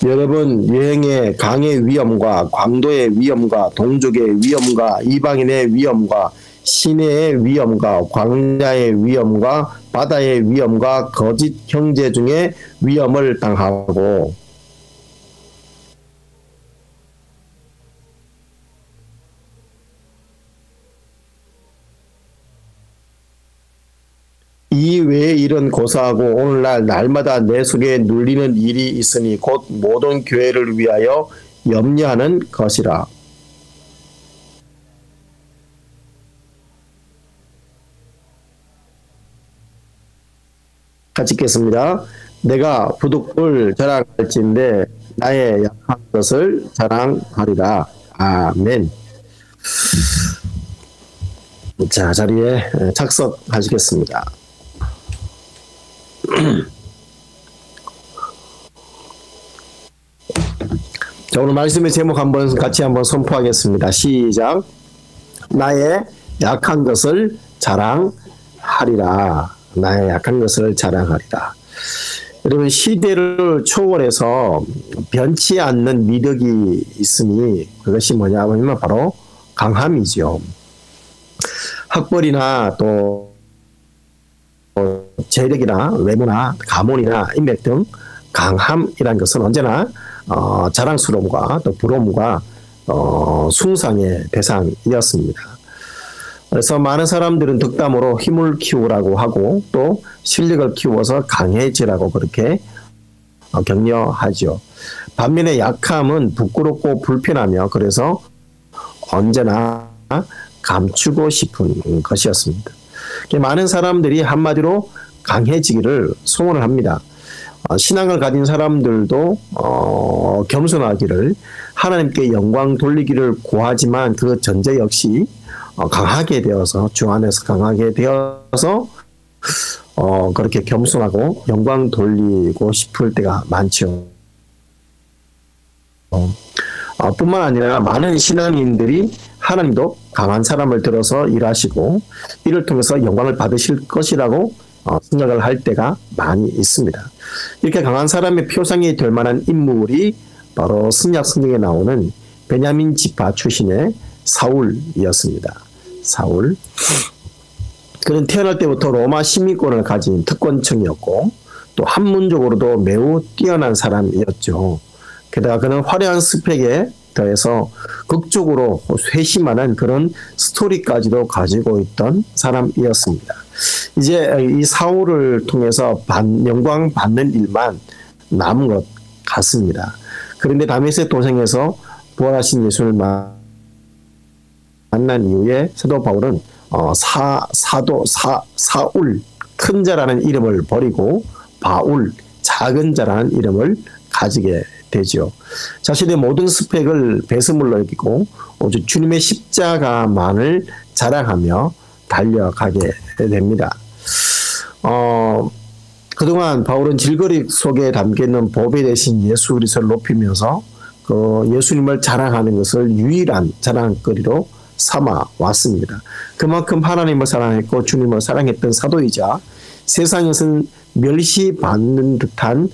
여러분, 여행의 강의 위험과 광도의 위험과 동족의 위험과 이방인의 위험과 시내의 위험과 광야의 위험과 바다의 위험과 거짓 형제 중에 위험을 당하고 이 외에 일은 고사하고 오늘날 날마다 내 속에 눌리는 일이 있으니 곧 모든 교회를 위하여 염려하는 것이라. 같이 읽겠습니다. 내가 부득불 자랑할진대 나의 약한 것을 자랑하리라. 아멘. 자, 자리에 착석하시겠습니다. 자, 오늘 말씀의 제목 같이 한번 선포하겠습니다. 시작. 나의 약한 것을 자랑하리라. 나의 약한 것을 자랑하리라. 여러분, 시대를 초월해서 변치 않는 미덕이 있으니 그것이 뭐냐면 바로 강함이죠. 학벌이나 또 재력이나 외모나 가문이나 인맥 등 강함이라는 것은 언제나 자랑스러움과 또 부러움과 숭상의 대상이었습니다. 그래서 많은 사람들은 덕담으로 힘을 키우라고 하고 또 실력을 키워서 강해지라고 그렇게 격려하죠. 반면에 약함은 부끄럽고 불편하며 그래서 언제나 감추고 싶은 것이었습니다. 많은 사람들이 한마디로 강해지기를 소원을 합니다. 신앙을 가진 사람들도 겸손하기를 하나님께 영광 돌리기를 구하지만 그 전제 역시 강하게 되어서 주 안에서 강하게 되어서 그렇게 겸손하고 영광 돌리고 싶을 때가 많죠. 뿐만 아니라 많은 신앙인들이 하나님도 강한 사람을 들어서 일하시고 이를 통해서 영광을 받으실 것이라고 생각을 할 때가 많이 있습니다. 이렇게 강한 사람의 표상이 될 만한 인물이 바로 신약 성경에 나오는 베냐민 지파 출신의 사울이었습니다. 사울. 그는 태어날 때부터 로마 시민권을 가진 특권층이었고 또 학문적으로도 매우 뛰어난 사람이었죠. 게다가 그는 화려한 스펙에 더해서 극적으로 회심하는 그런 스토리까지도 가지고 있던 사람이었습니다. 이제 이 사울을 통해서 영광 받는 일만 남은 것 같습니다. 그런데 다메섹 도성에서 부활하신 예수를 만난 이후에 사도 바울은 사울 큰 자라는 이름을 버리고 바울 작은 자라는 이름을 가지게 되죠. 자신의 모든 스펙을 배설물로 여기고 오직 주님의 십자가만을 자랑하며 달려가게 됩니다. 그동안 바울은 질거리 속에 담겨있는 보배 대신 예수 그리스도를 높이면서 그 예수님을 자랑하는 것을 유일한 자랑거리로 삼아 왔습니다. 그만큼 하나님을 사랑했고 주님을 사랑했던 사도이자 세상에서는 멸시받는 듯한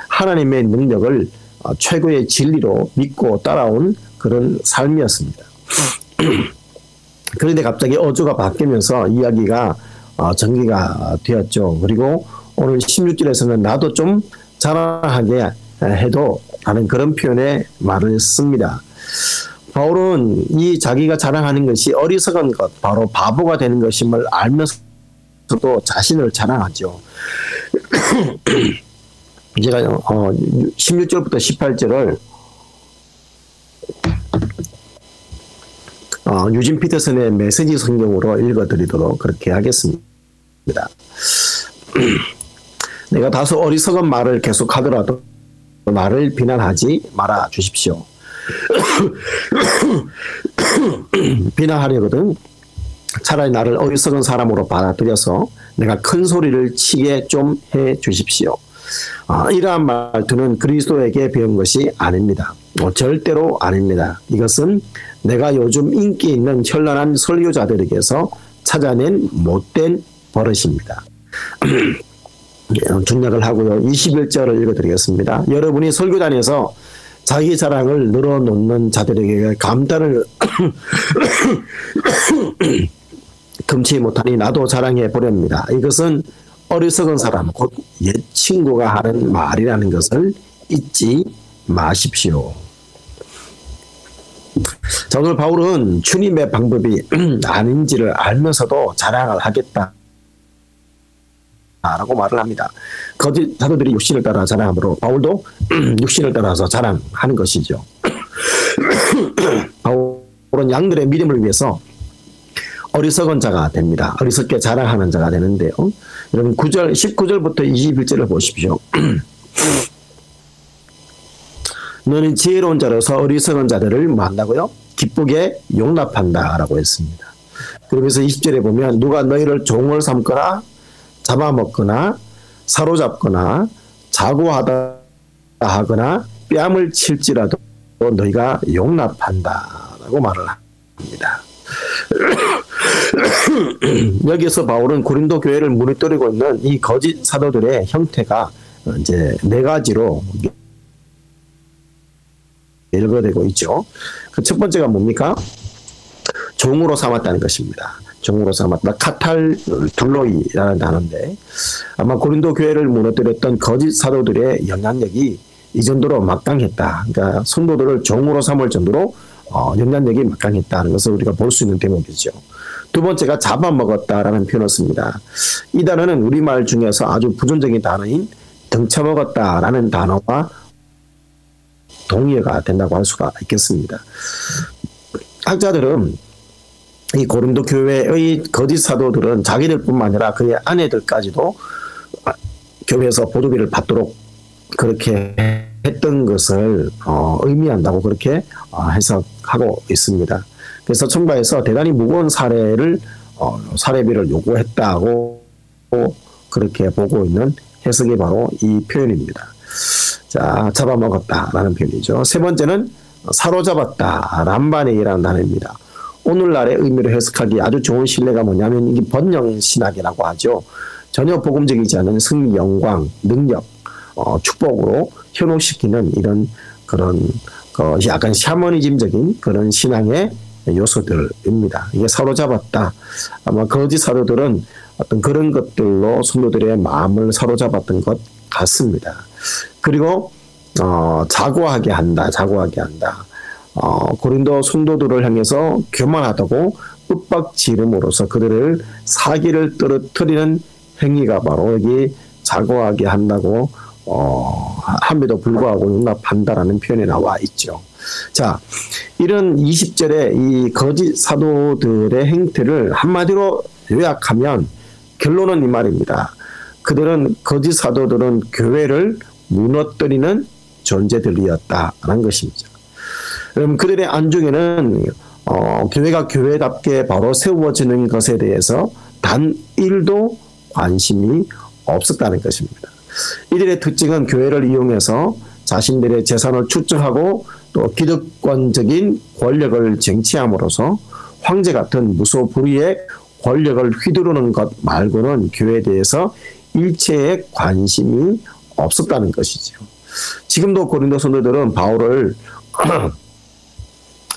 하나님의 능력을 최고의 진리로 믿고 따라온 그런 삶이었습니다. 그런데 갑자기 어조가 바뀌면서 이야기가 전개가 되었죠. 그리고 오늘 16절에서는 나도 좀 자랑하게 해도 하는 그런 표현의 말을 씁니다. 바울은 이 자기가 자랑하는 것이 어리석은 것, 바로 바보가 되는 것임을 알면서도 자신을 자랑하죠. 제가 16절부터 18절을 유진 피터슨의 메시지 성경으로 읽어드리도록 그렇게 하겠습니다. 내가 다소 어리석은 말을 계속하더라도 나를 비난하지 말아 주십시오. 비난하려거든 차라리 나를 어리석은 사람으로 받아들여서 내가 큰 소리를 치게 좀 해 주십시오. 이러한 말투는 그리스도에게 배운 것이 아닙니다. 절대로 아닙니다. 이것은 내가 요즘 인기 있는 현란한 설교자들에게서 찾아낸 못된 버릇입니다. 중략을 하고요. 21절을 읽어드리겠습니다. 여러분이 설교단에서 자기 자랑을 늘어놓는 자들에게 감탄을 금치 못하니 나도 자랑해 보렵니다. 이것은 어리석은 사람, 곧 옛 친구가 하는 말이라는 것을 잊지 마십시오. 자, 오늘 바울은 주님의 방법이 아닌지를 알면서도 자랑을 하겠다 라고 말을 합니다. 거짓 사도들이 육신을 따라 자랑하므로 바울도 육신을 따라서 자랑하는 것이죠. 바울은 양들의 믿음을 위해서 어리석은 자가 됩니다. 어리석게 자랑하는 자가 되는데요. 여러분 19절부터 21절을 보십시오. 너는 지혜로운 자로서 어리석은 자들을 만나고요. 기쁘게 용납한다 라고 했습니다. 그러면서 20절에 보면 누가 너희를 종을 삼거나 잡아먹거나 사로잡거나 자고하다 하거나 뺨을 칠지라도 너희가 용납한다 라고 말을 합니다. 여기서 바울은 고린도 교회를 무너뜨리고 있는 이 거짓 사도들의 형태가 이제 네 가지로 일거되고 있죠. 그 첫 번째가 뭡니까? 종으로 삼았다는 것입니다. 종으로 삼았다. 카탈둘로이라는 단어인데 아마 고린도 교회를 무너뜨렸던 거짓 사도들의 영향력이 이 정도로 막강했다. 그러니까 성도들을 종으로 삼을 정도로 영향력이 막강했다는 것을 우리가 볼 수 있는 대목이죠. 두 번째가 잡아먹었다라는 표현을 씁니다. 이 단어는 우리말 중에서 아주 부존적인 단어인 등쳐먹었다라는 단어와 동의어가 된다고 할 수가 있겠습니다. 학자들은 이 고린도 교회의 거짓 사도들은 자기들뿐만 아니라 그의 아내들까지도 교회에서 보조비를 받도록 그렇게 했던 것을 의미한다고 그렇게 해석하고 있습니다. 그래서 청가에서 대단히 무거운 사례비를 요구했다고 그렇게 보고 있는 해석이 바로 이 표현입니다. 자, 잡아먹었다라는 표현이죠. 세 번째는 사로잡았다, 람바네이라는 단어입니다. 오늘날의 의미로 해석하기 아주 좋은 신뢰가 뭐냐면 이게 번영신학이라고 하죠. 전혀 복음적이지 않은 승리, 영광, 능력, 축복으로 현혹시키는 이런 그런 약간 샤머니즘적인 그런 신앙의 요소들입니다. 이게 사로잡았다. 아마 거짓 사도들은 어떤 그런 것들로 성도들의 마음을 사로잡았던 것 같습니다. 그리고 자고하게 한다. 고린도 성도들을 향해서 교만하다고 윽박지름으로써 그들을 사기를 떨어뜨리는 행위가 바로 여기 자고하게 한다고 함에도 불구하고 용납한다라는 표현이 나와 있죠. 자, 이런 20절의 이 거짓 사도들의 행태를 한마디로 요약하면 결론은 이 말입니다. 거짓 사도들은 교회를 무너뜨리는 존재들이었다라는 것입니다. 그럼 그들의 안중에는 교회가 교회답게 바로 세워지는 것에 대해서 단 1도 관심이 없었다는 것입니다. 이들의 특징은 교회를 이용해서 자신들의 재산을 축적하고 또 기득권적인 권력을 쟁취함으로써 황제 같은 무소불위의 권력을 휘두르는 것 말고는 교회에 대해서 일체의 관심이 없었다는 것이죠. 지금도 고린도 성도들은 바울을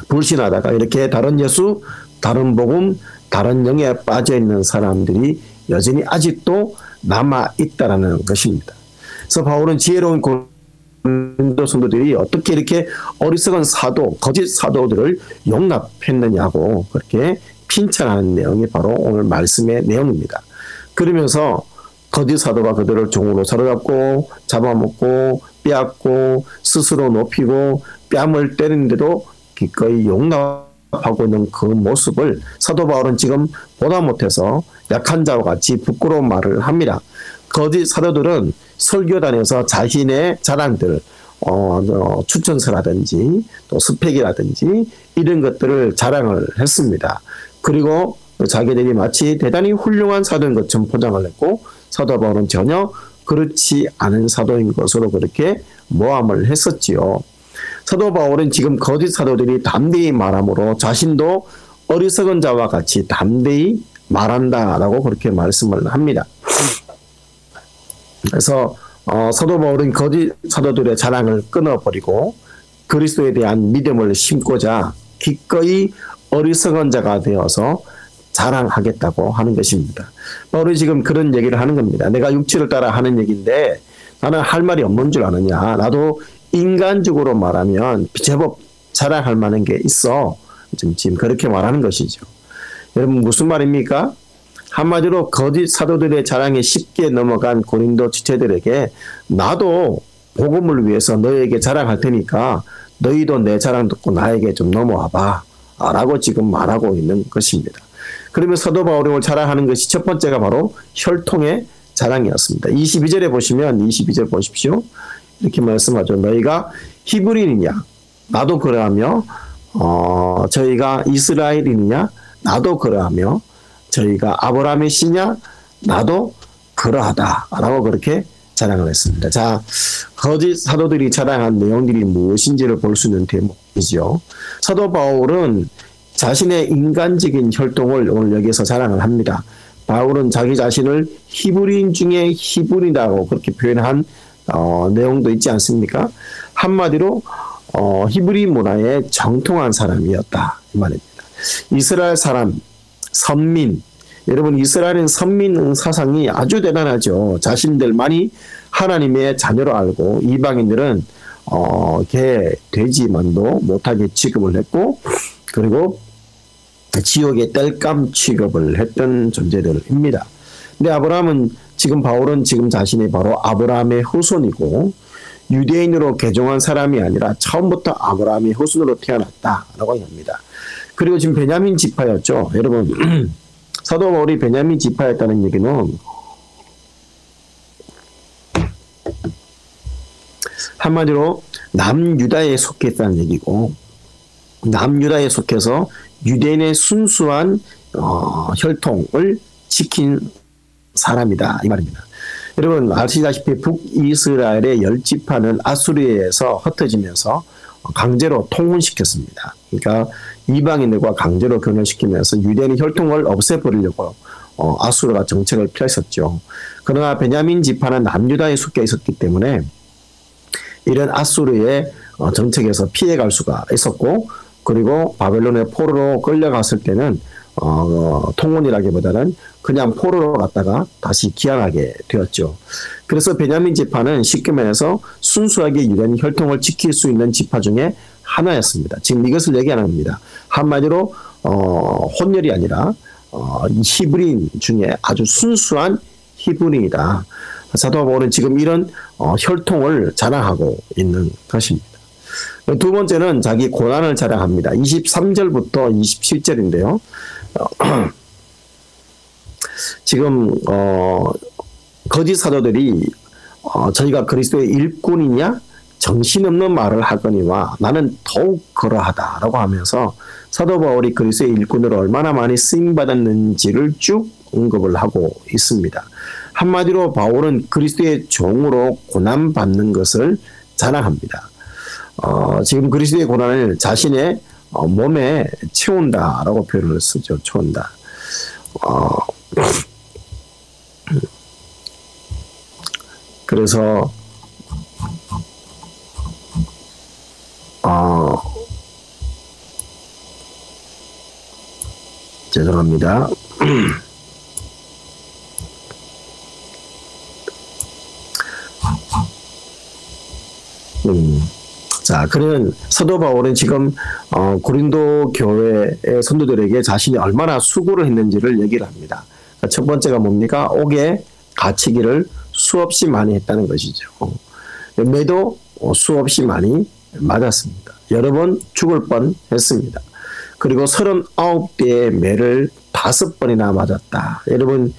불신하다가 이렇게 다른 예수, 다른 복음, 다른 영에 빠져 있는 사람들이 여전히 아직도 남아 있다라는 것입니다. 그래서 바울은 지혜로운 고린도 성도들이 어떻게 이렇게 어리석은 거짓 사도들을 용납했느냐고 그렇게 핀찬하는 내용이 바로 오늘 말씀의 내용입니다. 그러면서 거짓 사도가 그들을 종으로 사로잡고 잡아먹고 빼앗고 스스로 높이고 뺨을 때리는데도 기꺼이 용납하고 있는 그 모습을 사도 바울은 지금 보다 못해서 약한 자와 같이 부끄러운 말을 합니다. 거짓 사도들은 설교단에서 자신의 자랑들, 추천서라든지 또 스펙이라든지 이런 것들을 자랑을 했습니다. 그리고 자기들이 마치 대단히 훌륭한 사도인 것처럼 포장을 했고 사도 바울은 전혀 그렇지 않은 사도인 것으로 그렇게 모함을 했었지요. 사도 바울은 지금 거짓 사도들이 담대히 말함으로 자신도 어리석은 자와 같이 담대히 말한다라고 그렇게 말씀을 합니다. 그래서 사도 바울은 거짓 사도들의 자랑을 끊어버리고 그리스도에 대한 믿음을 심고자 기꺼이 어리석은 자가 되어서 자랑하겠다고 하는 것입니다. 바울이 지금 그런 얘기를 하는 겁니다. 내가 육체를 따라 하는 얘기인데 나는 할 말이 없는 줄 아느냐. 나도 인간적으로 말하면 제법 자랑할 만한 게 있어. 지금 그렇게 말하는 것이죠. 여러분 무슨 말입니까? 한마디로 거짓 사도들의 자랑에 쉽게 넘어간 고린도 지체들에게 나도 복음을 위해서 너에게 자랑할 테니까 너희도 내 자랑 듣고 나에게 좀 넘어와 봐 라고 지금 말하고 있는 것입니다. 그러면 사도 바울을 자랑하는 것이 첫 번째가 바로 혈통의 자랑이었습니다. 22절에 보시면 22절 보십시오. 이렇게 말씀하죠. 너희가 히브리인이냐 나도 그러하며 저희가 이스라엘인이냐 나도 그러하며 저희가 아브라함의 씨냐 나도 그러하다라고 그렇게 자랑을 했습니다. 자, 거짓 사도들이 자랑한 내용들이 무엇인지를 볼 수 있는 대목이죠. 사도 바울은 자신의 인간적인 혈통을 오늘 여기서 자랑을 합니다. 바울은 자기 자신을 히브리인 중에 히브리라고 그렇게 표현한 내용도 있지 않습니까? 한마디로 히브리 문화에 정통한 사람이었다 이 말입니다. 이스라엘 사람, 선민, 여러분 이스라엘은 선민 사상이 아주 대단하죠. 자신들만이 하나님의 자녀로 알고 이방인들은 개, 돼지만도 못하게 취급을 했고 그리고 지옥의 땔감 취급을 했던 존재들입니다. 근데 바울은 지금 자신이 바로 아브라함의 후손이고 유대인으로 개종한 사람이 아니라 처음부터 아브라함의 후손으로 태어났다라고 합니다. 그리고 지금 베냐민 지파였죠. 여러분 사도 바울이 베냐민 지파였다는 얘기는 한마디로 남유다에 속했다는 얘기고 남유다에 속해서 유대인의 순수한 혈통을 지킨 사람이다 이 말입니다. 여러분 아시다시피 북이스라엘의 10지파는 아수리에서 흩어지면서 강제로 통혼시켰습니다. 그러니까 이방인들과 강제로 결혼시키면서 유대인의 혈통을 없애버리려고 아수르가 정책을 펼쳤죠. 그러나 베냐민 지파는 남유다에 속해 있었기 때문에 이런 아수르의 정책에서 피해갈 수가 있었고 그리고 바벨론의 포로로 끌려갔을 때는 통혼이라기보다는 그냥 포로로 갔다가 다시 귀환하게 되었죠. 그래서 베냐민 지파는 쉽게 말해서 순수하게 유대인 혈통을 지킬 수 있는 지파 중에 하나였습니다. 지금 이것을 얘기하는 겁니다. 한마디로 혼혈이 아니라 히브리인 중에 아주 순수한 히브리인이다. 사도 바울은 지금 이런 혈통을 자랑하고 있는 것입니다. 두 번째는 자기 고난을 자랑합니다. 23절부터 27절인데요. 지금 거짓 사도들이 저희가 그리스도의 일꾼이냐 정신없는 말을 하거니와 나는 더욱 그러하다라고 하면서 사도 바울이 그리스도의 일꾼으로 얼마나 많이 쓰임받았는지를 쭉 언급을 하고 있습니다. 한마디로 바울은 그리스도의 종으로 고난받는 것을 자랑합니다. 지금 그리스도의 고난을 자신의 몸에 채운다라고 표현을 쓰죠. 채운다. 그래서 죄송합니다. 자, 그러면 사도 바울은 지금 고린도 교회의 성도들에게 자신이 얼마나 수고를 했는지를 얘기를 합니다. 그러니까 첫 번째가 뭡니까? 옥에 갇히기를 수없이 많이 했다는 것이죠. 매도 수없이 많이 맞았습니다. 여러 번 죽을 뻔했습니다. 그리고 39대의 매를 5번이나 맞았다. 여러분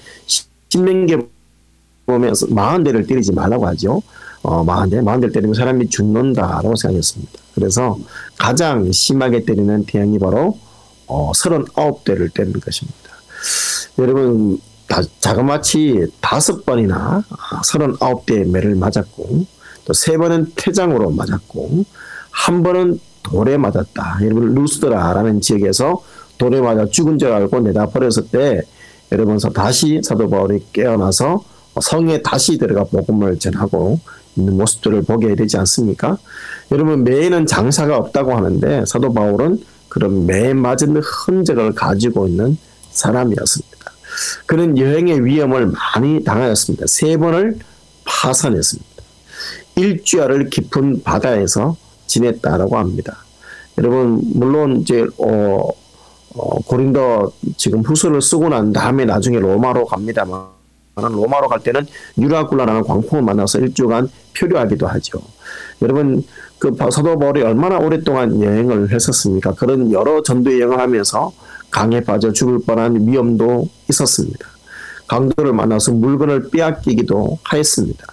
신명기 보면서 40대를 때리지 말라고 하죠. 40대를 때리면 사람이 죽는다라고 생각했습니다. 그래서 가장 심하게 때리는 태양이 바로 39대를 때리는 것입니다. 여러분 자그마치 5번이나 39대의 매를 맞았고 또 3번은 퇴장으로 맞았고 1번은 돌에 맞았다. 여러분 루스드라라는 지역에서 돌에 맞아 죽은 줄 알고 내다 버렸을 때 여러분 다시 사도 바울이 깨어나서 성에 다시 들어가 복음을 전하고 있는 모습들을 보게 되지 않습니까? 여러분, 매에는 장사가 없다고 하는데 사도 바울은 그런 매에 맞은 흔적을 가지고 있는 사람이었습니다. 그는 여행의 위험을 많이 당하였습니다. 3번을 파산했습니다. 일주일을 깊은 바다에서 지냈다라고 합니다. 여러분, 물론 이제 고린도 지금 후서를 쓰고 난 다음에 나중에 로마로 갑니다만, 로마로 갈 때는 유라굴라라는 광풍을 만나서 일주간 표류하기도 하죠. 여러분, 그 사도 바울이 얼마나 오랫동안 여행을 했었습니까? 그런 여러 전도 여행을 하면서 강에 빠져 죽을 뻔한 위험도 있었습니다. 강도를 만나서 물건을 빼앗기기도 하였습니다.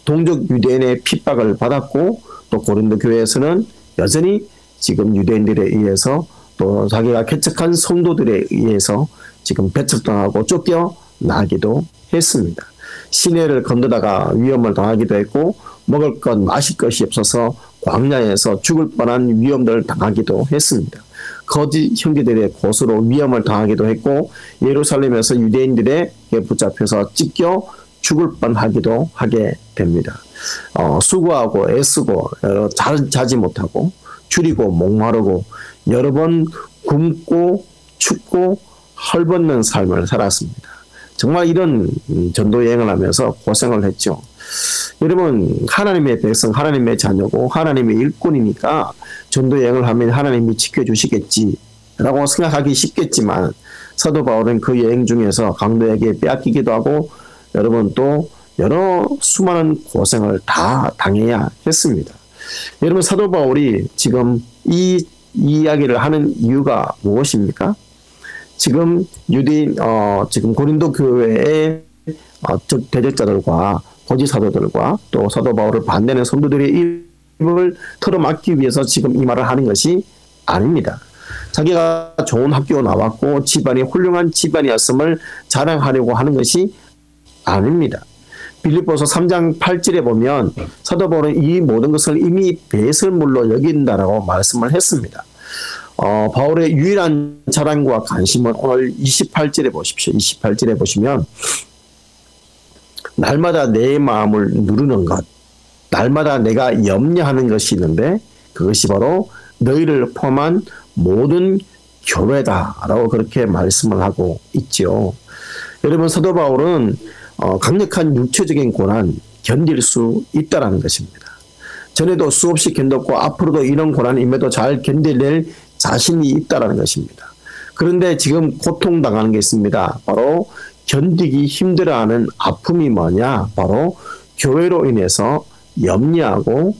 동족 유대인의 핍박을 받았고, 또 고린도 교회에서는 여전히 지금 유대인들에 의해서 또 자기가 개척한 성도들에 의해서 지금 배척당하고 쫓겨나기도 했습니다. 시내를 건너다가 위험을 당하기도 했고, 먹을 것 마실 것이 없어서 광야에서 죽을 뻔한 위험을 당하기도 했습니다. 거짓 형제들의 고소로 위험을 당하기도 했고, 예루살렘에서 유대인들에게 붙잡혀서 찢겨 죽을 뻔하기도 하게 됩니다. 수고하고 애쓰고 잘 자지 못하고 줄이고 목마르고 여러 번 굶고 춥고 헐벗는 삶을 살았습니다. 정말 이런 전도 여행을 하면서 고생을 했죠. 여러분, 하나님의 백성, 하나님의 자녀고 하나님의 일꾼이니까 전도 여행을 하면 하나님이 지켜주시겠지라고 생각하기 쉽겠지만, 사도 바울은 그 여행 중에서 강도에게 빼앗기기도 하고 여러분 또 여러 수많은 고생을 다 당해야 했습니다. 여러분, 사도 바울이 지금 이 이야기를 하는 이유가 무엇입니까? 지금 지금 고린도 교회의 대적자들과 거짓 사도들과 또 사도 바울을 반대하는 성도들의 입을 털어막기 위해서 지금 이 말을 하는 것이 아닙니다. 자기가 좋은 학교 나왔고 집안이 훌륭한 집안이었음을 자랑하려고 하는 것이 아닙니다. 빌립보서 3장 8절에 보면 사도 바울은 이 모든 것을 이미 배설물로 여긴다라고 말씀을 했습니다. 바울의 유일한 자랑과 관심은 오늘 28절에 보십시오. 28절에 보시면 날마다 내 마음을 누르는 것, 날마다 내가 염려하는 것이 있는데 그것이 바로 너희를 포함한 모든 교회다라고 그렇게 말씀을 하고 있죠. 여러분, 사도 바울은 강력한 육체적인 고난 견딜 수 있다라는 것입니다. 전에도 수없이 견뎠고 앞으로도 이런 고난임에도 잘 견딜 자신이 있다라는 것입니다. 그런데 지금 고통당하는 게 있습니다. 바로 견디기 힘들어하는 아픔이 뭐냐? 바로 교회로 인해서 염려하고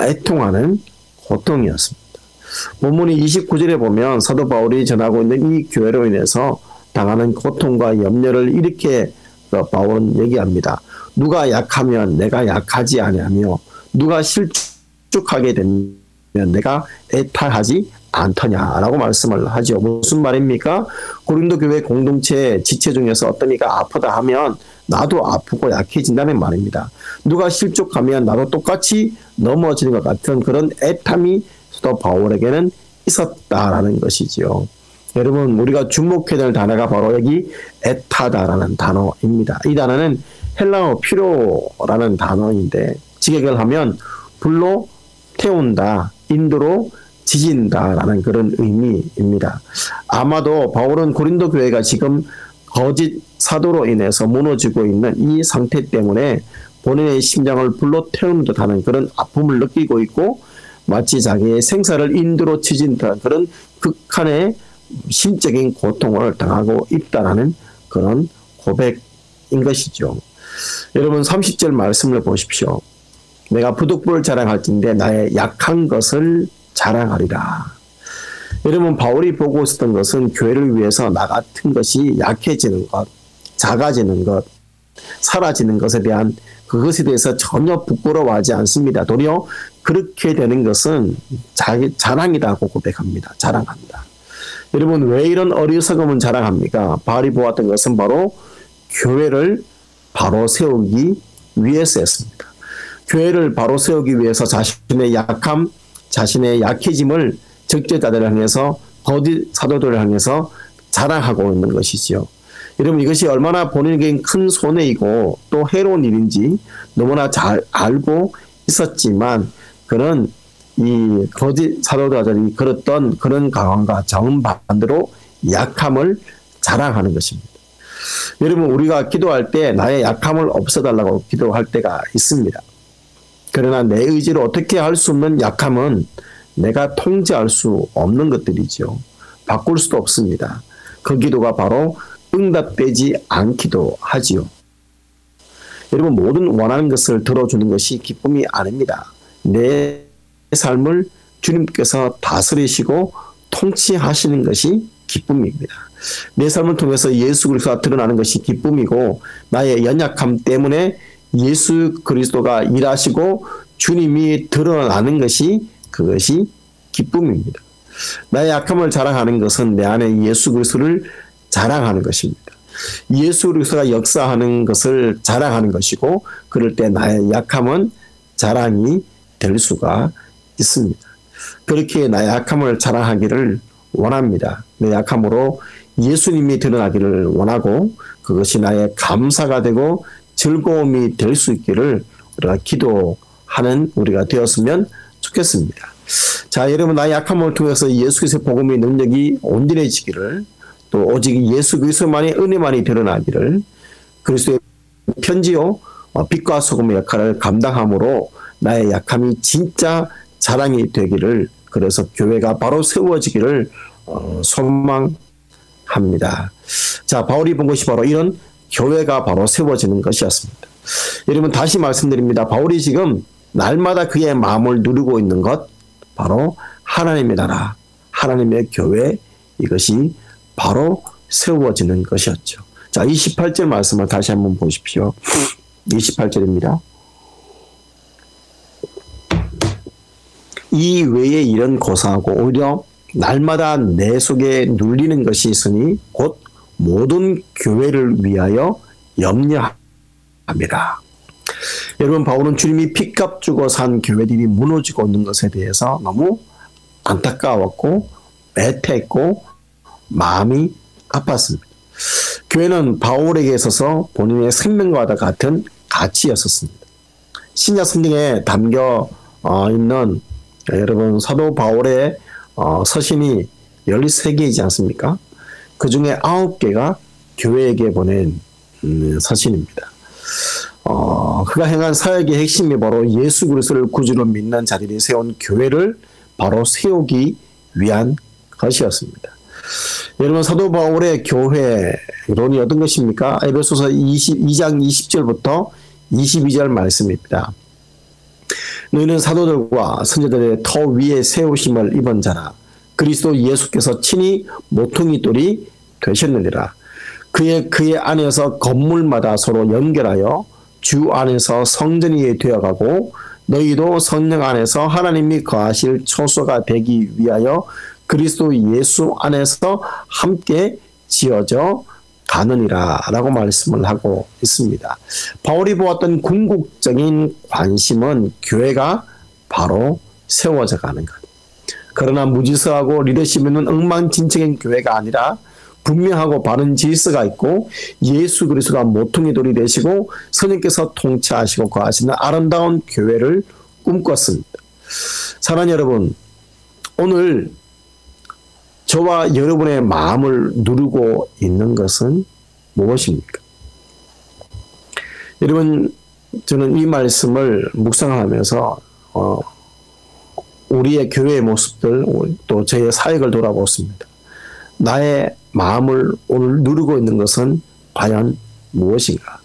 애통하는 고통이었습니다. 본문이 29절에 보면 사도 바울이 전하고 있는 이 교회로 인해서 당하는 고통과 염려를 이렇게 바울은 얘기합니다. 누가 약하면 내가 약하지 아니하며 누가 실족하게 되면 내가 애탈하지 않더냐라고 말씀을 하죠. 무슨 말입니까? 고린도 교회 공동체 지체 중에서 어떤 이가 아프다 하면 나도 아프고 약해진다는 말입니다. 누가 실족하면 나도 똑같이 넘어지는 것 같은 그런 애탐이 또 바울에게는 있었다라는 것이지요. 여러분, 우리가 주목해야 될 단어가 바로 여기 애타다라는 단어입니다. 이 단어는 헬라어 피로라는 단어인데 직역을 하면 불로 태운다, 인도로 지진다라는 그런 의미입니다. 아마도 바울은 고린도 교회가 지금 거짓 사도로 인해서 무너지고 있는 이 상태 때문에 본인의 심장을 불로 태우는 듯하는 그런 아픔을 느끼고 있고 마치 자기의 생사를 인도로 치진 듯한 그런 극한의 심적인 고통을 당하고 있다라는 그런 고백인 것이죠. 여러분, 30절 말씀을 보십시오. 내가 부득불을 자랑할 텐데 나의 약한 것을 자랑하리라. 여러분, 바울이 보고 있었던 것은 교회를 위해서 나 같은 것이 약해지는 것, 작아지는 것, 사라지는 것에 대한 그것에 대해서 전혀 부끄러워하지 않습니다. 도리어 그렇게 되는 것은 자랑이라고 고백합니다. 자랑한다. 여러분, 왜 이런 어리석음을 자랑합니까? 바울이 보았던 것은 바로 교회를 바로 세우기 위해서였습니다. 교회를 바로 세우기 위해서 자신의 약함, 자신의 약해짐을 적재자들을 향해서 거짓 사도들을 향해서 자랑하고 있는 것이지요. 여러분 이것이 얼마나 본인에게 큰 손해이고 또 해로운 일인지 너무나 잘 알고 있었지만 그는 이 거짓 사도들이 걸었던 그런 강함과 정반대로 약함을 자랑하는 것입니다. 여러분 우리가 기도할 때 나의 약함을 없애달라고 기도할 때가 있습니다. 그러나 내 의지로 어떻게 할 수 없는 약함은 내가 통제할 수 없는 것들이죠. 바꿀 수도 없습니다. 그 기도가 바로 응답되지 않기도 하지요. 여러분 모든 원하는 것을 들어주는 것이 기쁨이 아닙니다. 내 삶을 주님께서 다스리시고 통치하시는 것이 기쁨입니다. 내 삶을 통해서 예수 그리스도가 드러나는 것이 기쁨이고 나의 연약함 때문에 예수 그리스도가 일하시고 주님이 드러나는 것이 그것이 기쁨입니다. 나의 약함을 자랑하는 것은 내 안에 예수 그리스도를 자랑하는 것입니다. 예수 그리스도가 역사하는 것을 자랑하는 것이고 그럴 때 나의 약함은 자랑이 될 수가 있습니다. 그렇게 나의 약함을 자랑하기를 원합니다. 내 약함으로 예수님이 드러나기를 원하고 그것이 나의 감사가 되고 즐거움이 될 수 있기를 우리가 기도하는 우리가 되었으면 좋겠습니다. 자, 여러분 나의 약함을 통해서 예수 그리스도의 복음의 능력이 온전해지기를 또 오직 예수 그리스도만의 은혜만이 드러나기를 그리스도의 편지요 빛과 소금의 역할을 감당함으로 나의 약함이 진짜 자랑이 되기를 그래서 교회가 바로 세워지기를 소망합니다. 자, 바울이 본 것이 바로 이런 교회가 바로 세워지는 것이었습니다. 여러분 다시 말씀드립니다. 바울이 지금 날마다 그의 마음을 누리고 있는 것 바로 하나님의 나라, 하나님의 교회 이것이 바로 세워지는 것이었죠. 자, 28절 말씀을 다시 한번 보십시오. 28절입니다. 이 외에 일은 고사하고 오히려 날마다 내 속에 눌리는 것이 있으니 곧 모든 교회를 위하여 염려합니다. 여러분 바울은 주님이 핏값 주고 산 교회들이 무너지고 있는 것에 대해서 너무 안타까웠고 애태했고 마음이 아팠습니다. 교회는 바울에게 있어서 본인의 생명과 같은 가치였었습니다. 신약 성경에 담겨 있는 여러분 사도 바울의 서신이 13개이지 않습니까? 그 중에 9개가 교회에게 보낸 서신입니다. 그가 행한 사역의 핵심이 바로 예수 그리스도를 구주로 믿는 자들이 세운 교회를 바로 세우기 위한 것이었습니다. 여러분 사도 바울의 교회론이 어떤 것입니까? 에베소서 2장 20절부터 22절 말씀입니다. 너희는 사도들과 선지자들의 터 위에 세우심을 입은 자라. 그리스도 예수께서 친히 모퉁이 돌이 되셨느니라. 그의 안에서 건물마다 서로 연결하여 주 안에서 성전이 되어가고 너희도 성령 안에서 하나님이 거하실 초소가 되기 위하여 그리스도 예수 안에서 함께 지어져 가느니라 라고 말씀을 하고 있습니다. 바울이 보았던 궁극적인 관심은 교회가 바로 세워져 가는 것. 그러나 무지서하고 리더십 있는 엉망진창인 교회가 아니라 분명하고 바른 질서가 있고 예수 그리스도가 모퉁이 돌이 되시고 선생님께서 통치하시고 거하시는 아름다운 교회를 꿈꿨습니다. 사랑하는 여러분, 오늘 저와 여러분의 마음을 누르고 있는 것은 무엇입니까? 여러분, 저는 이 말씀을 묵상하면서 우리의 교회의 모습들 또 저의 사역을 돌아보습니다. 나의 마음을 오늘 누르고 있는 것은 과연 무엇인가?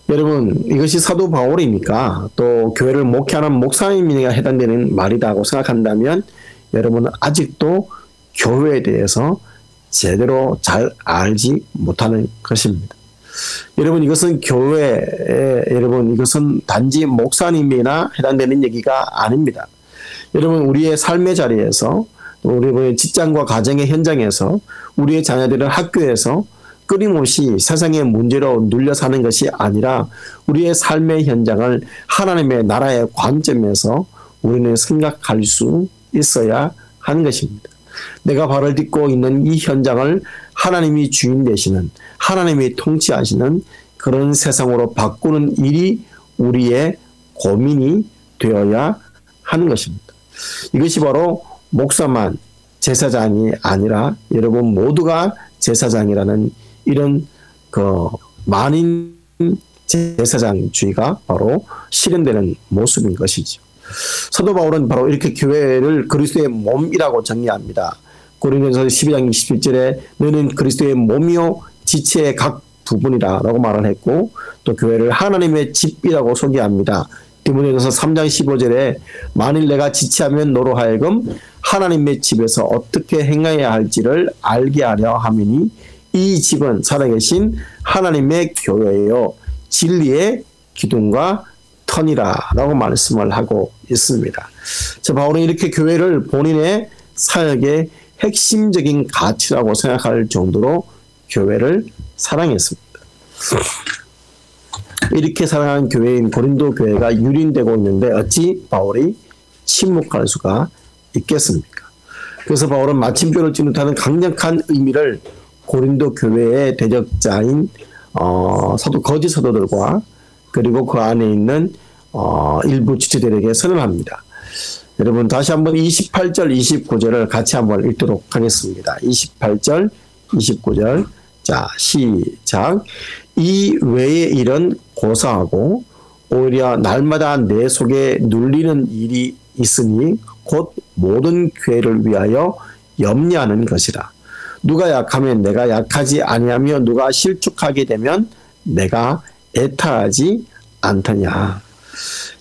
여러분, 이것이 사도 바울입니까? 또 교회를 목회하는 목사님에게 해당되는 말이라고 생각한다면 여러분은 아직도 교회에 대해서 제대로 잘 알지 못하는 것입니다. 여러분 이것은 여러분 이것은 단지 목사님이나 해당되는 얘기가 아닙니다. 여러분 우리의 삶의 자리에서 우리의 직장과 가정의 현장에서 우리의 자녀들은 학교에서 끊임없이 세상의 문제로 눌려 사는 것이 아니라 우리의 삶의 현장을 하나님의 나라의 관점에서 우리는 생각할 수 있어야 하는 것입니다. 내가 발을 딛고 있는 이 현장을 하나님이 주인 되시는, 하나님이 통치하시는 그런 세상으로 바꾸는 일이 우리의 고민이 되어야 하는 것입니다. 이것이 바로 목사만 제사장이 아니라 여러분 모두가 제사장이라는 이런 만인 제사장주의가 바로 실현되는 모습인 것이죠. 사도 바울은 바로 이렇게 교회를 그리스도의 몸이라고 정의합니다. 고린도전서 12장 27절에 너는 그리스도의 몸이요 지체의 각 부분이라 라고 말을 했고, 또 교회를 하나님의 집이라고 소개합니다. 디모데전서 3장 15절에 만일 내가 지체하면 너로 하여금 하나님의 집에서 어떻게 행해야 할지를 알게 하려 함이니 이 집은 살아계신 하나님의 교회요 진리의 기둥과 터니라 라고 말씀을 하고 있습니다. 바울은 이렇게 교회를 본인의 사역의 핵심적인 가치라고 생각할 정도로 교회를 사랑했습니다. 이렇게 사랑하는 교회인 고린도 교회가 유린되고 있는데 어찌 바울이 침묵할 수가 있겠습니까? 그래서 바울은 마침표를 찍는 듯한 강력한 의미를 고린도 교회의 대적자인 거짓 사도들과 그리고 그 안에 있는 일부 지체들에게 선언합니다. 여러분 다시 한번 28절 29절을 같이 한번 읽도록 하겠습니다. 28절 29절 자 시작. 이 외의 일은 고사하고 오히려 날마다 내 속에 눌리는 일이 있으니 곧 모든 교회를 위하여 염려하는 것이라. 누가 약하면 내가 약하지 아니하며 누가 실족하게 되면 내가 애타하지 않더냐.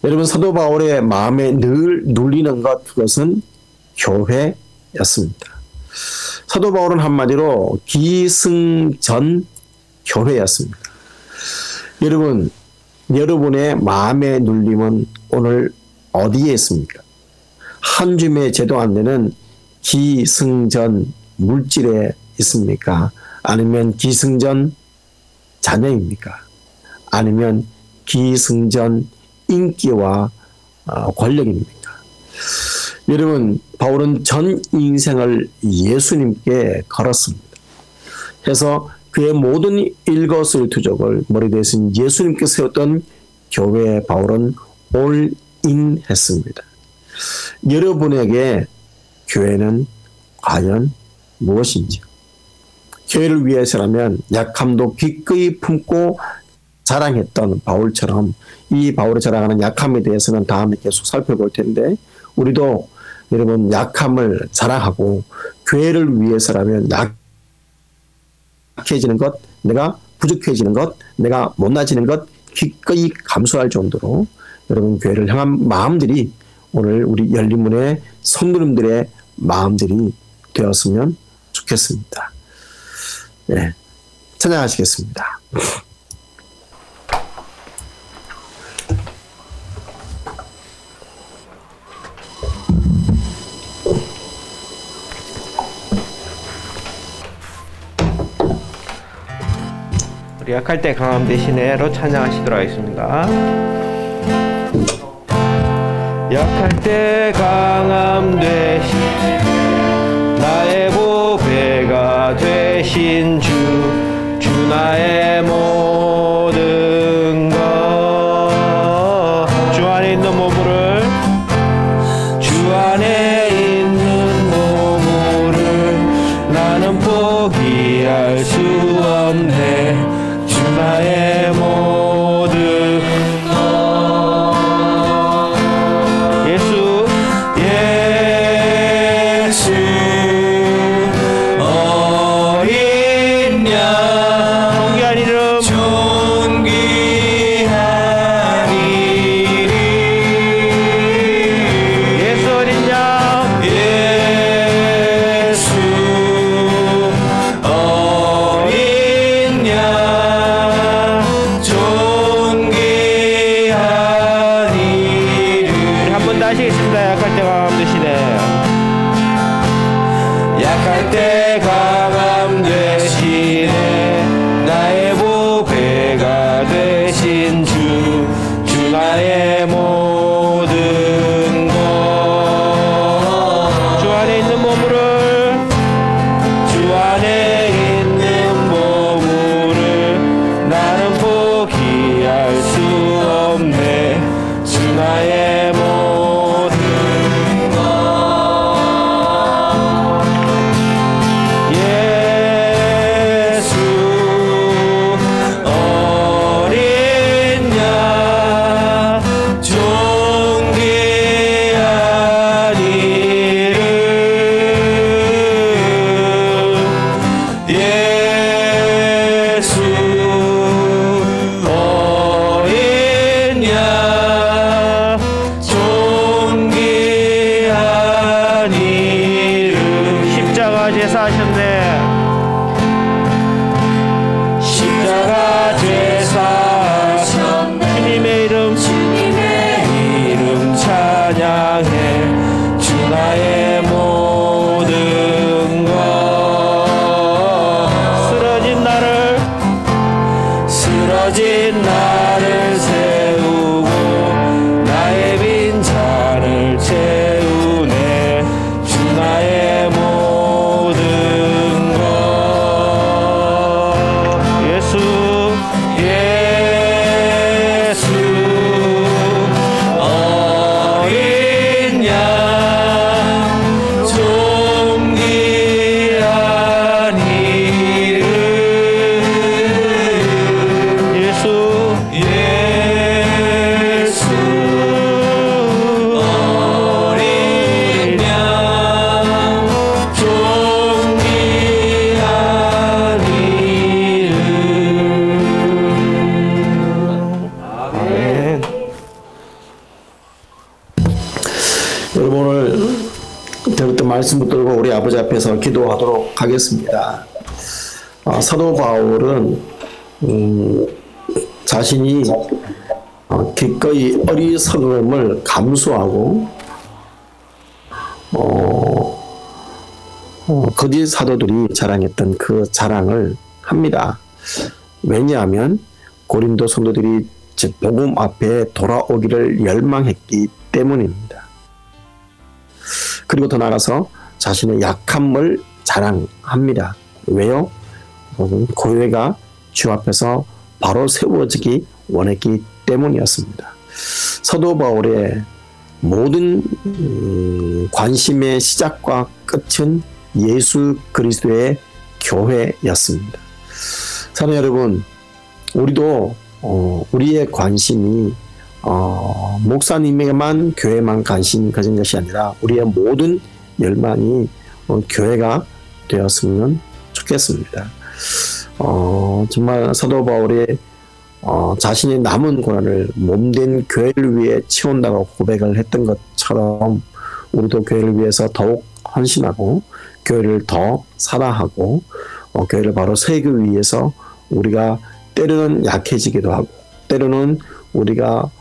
여러분 사도 바울의 마음에 늘 눌리는 것 그것은 교회였습니다. 사도 바울은 한마디로 기승전 교회였습니다. 여러분 여러분의 마음의 눌림은 오늘 어디에 있습니까? 한 줌의 제도 안 되는 기승전 물질에 있습니까? 아니면 기승전 자녀입니까? 아니면 기승전 인기와 권력입니까? 여러분 바울은 전 인생을 예수님께 걸었습니다. 해서 그의 모든 일거수일투족을 머리에 쓴 예수님께 세웠던 교회에 바울은 올인 했습니다. 여러분에게 교회는 과연 무엇인지, 교회를 위해서라면 약함도 기꺼이 품고 자랑했던 바울처럼 이 바울이 자랑하는 약함에 대해서는 다음에 계속 살펴볼 텐데, 우리도 여러분 약함을 자랑하고 교회를 위해서라면 약해지는 것, 내가 부족해지는 것, 내가 못나지는 것 기꺼이 감수할 정도로 여러분 교회를 향한 마음들이 오늘 우리 열린문의 성도님들의 마음들이 되었으면 좋겠습니다. 네, 찬양하시겠습니다. 우리 약할 때 강함 대신에로 찬양하시도록 하겠습니다. 약할 때 강함 되신 나의 보배가 되신 주 나의 모든 것 주 안에 있는 몸을 주 안에 있는 몸을 나는 포기할 수 없네. 주 나의 모든 주 안에 있는 몸을 나를 세우고 나의 빈 잔을 채우네. 주 나의 모든 것. 예수 어린 양 존귀한 이름. 예수 어린 양 존귀한 이름. 아멘. 여러분 오늘 그때부터 말씀 붙들고 우리 아버지 앞에서 기도하도록 하겠습니다. 사도 바울은 자신이 기꺼이 어리석음을 감수하고 거짓 사도들이 자랑했던 그 자랑을 합니다. 왜냐하면 고린도 성도들이 복음 앞에 돌아오기를 열망했기 때문입니다. 그리고 더 나아가서 자신의 약함을 자랑합니다. 왜요? 교회가 주 앞에서 바로 세워지기 원했기 때문이었습니다. 사도 바울의 모든 관심의 시작과 끝은 예수 그리스도의 교회였습니다. 사랑하는 여러분, 우리도 우리의 관심이 목사님에게만 교회만 관심 가진 것이 아니라 우리의 모든 열망이 교회가 되었으면 좋겠습니다. 정말 사도 바울이 자신의 남은 고난을 몸된 교회를 위해 치운다고 고백을 했던 것처럼 우리도 교회를 위해서 더욱 헌신하고 교회를 더 사랑하고 교회를 바로 세우기 위해서 우리가 때로는 약해지기도 하고 때로는 우리가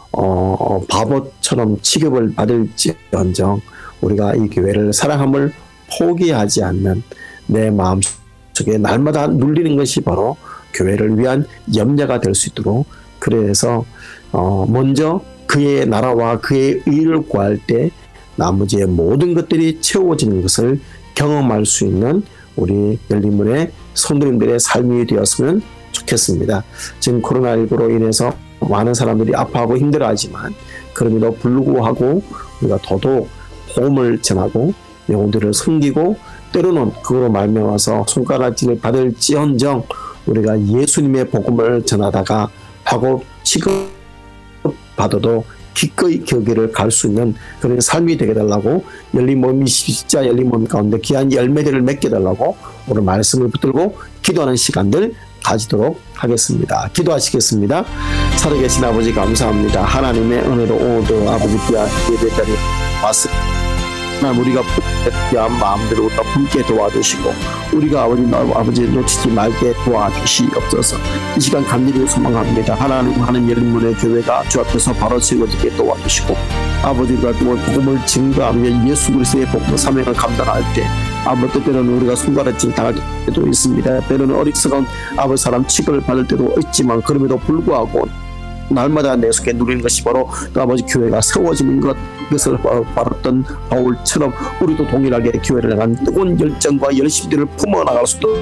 바보처럼 취급을 받을지언정 우리가 이 교회를 사랑함을 포기하지 않는 내 마음속에 날마다 눌리는 것이 바로 교회를 위한 염려가 될 수 있도록, 그래서 먼저 그의 나라와 그의 의를 구할 때 나머지의 모든 것들이 채워지는 것을 경험할 수 있는 우리 열린문의 성도님들의 삶이 되었으면 좋겠습니다. 지금 코로나19로 인해서 많은 사람들이 아파하고 힘들어하지만 그럼에도 불구하고 우리가 더더욱 복음을 전하고 영혼들을 섬기고 때로는 그거로 말미암아서 손가락질을 받을지언정 우리가 예수님의 복음을 전하다가 하고 취급받아도 기꺼이 거기를 갈 수 있는 그런 삶이 되게 달라고, 열린 몸이 십자 열린 몸 가운데 귀한 열매들을 맺게 달라고 오늘 말씀을 붙들고 기도하는 시간들 가지도록 하겠습니다. 기도하시겠습니다. 살아계신 아버지 감사합니다. 하나님의 은혜로 오늘도 아버지 귀한 예배자리 왔습니다. 우리가 귀한 마음대로 우리가 품게 도와주시고 우리가 아버지 놓치지 말게 도와주시옵소서. 이 시간 간절히 소망합니다. 하나님 열린문의 교회가 주 앞에서 바로 세워지게 도와주시고 아버지가 복음을 증거하며 예수 그리스도의 복음 사명을 감당할 때 아버지 때로는 우리가 손가락질 당할 때도 있습니다. 때로는 어리석은 아버지 사람 취급을 받을 때도 있지만 그럼에도 불구하고 날마다 내 속에 누리는 것이 바로 그 아버지 교회가 세워지는 것, 이것을 바랐던 바울처럼 우리도 동일하게 교회를 향한 뜨거운 열정과 열심들을 품어나갈 수 있도록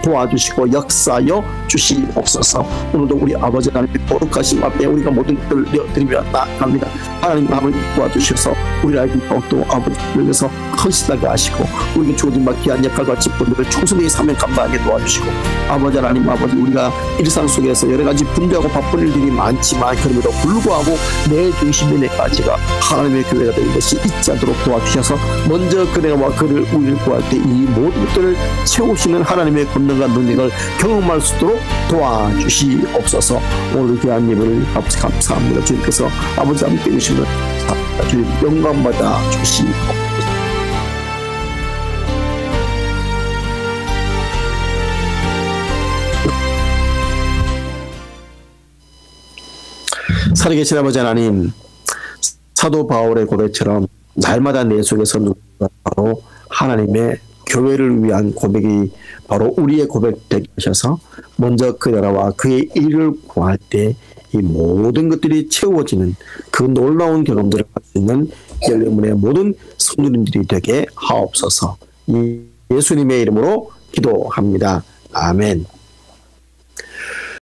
도와주시고 역사여 주시옵소서. 오늘도 우리 아버지 하나님의 거룩하신 앞에 우리가 모든 것을 드리며 나아갑니다. 하나님 아버지 도와주셔서 우리에게 더욱더 아버지께서 헌신하게 하시고 우리가 주어진 귀한 역할과 직분들을 충성히 사명 감당하게 도와주시고 아버지 하나님 아버지 우리가 일상 속에서 여러 가지 분주하고 바쁜 일들이 많지만 그럼에도 불구하고 내 중심의 내 가지가 하나님의 교회가 되는 것이 있지 않도록 도와주셔서 먼저 그네와 그를 우리를 구할 때 이 모든 것들을 채우시는 하나님의 권능과 능력을 경험할 수 있도록 도와주시옵소서. 오늘 귀한 예배를 아버지 감사합니다. 주님께서 아버지 함께 해주시면 주님 영광받아 주시옵소서. 살아계신 아버지 하나님, 사도 바울의 고백처럼 날마다 내 속에서 누가 바로 하나님의 교회를 위한 고백이 바로 우리의 고백 되게 하셔서 먼저 그 나라와 그의 일을 구할 때 이 모든 것들이 채워지는 그 놀라운 경험들을 할 수 있는 열린문의 모든 성도님들이 되게 하옵소서. 이 예수님의 이름으로 기도합니다. 아멘.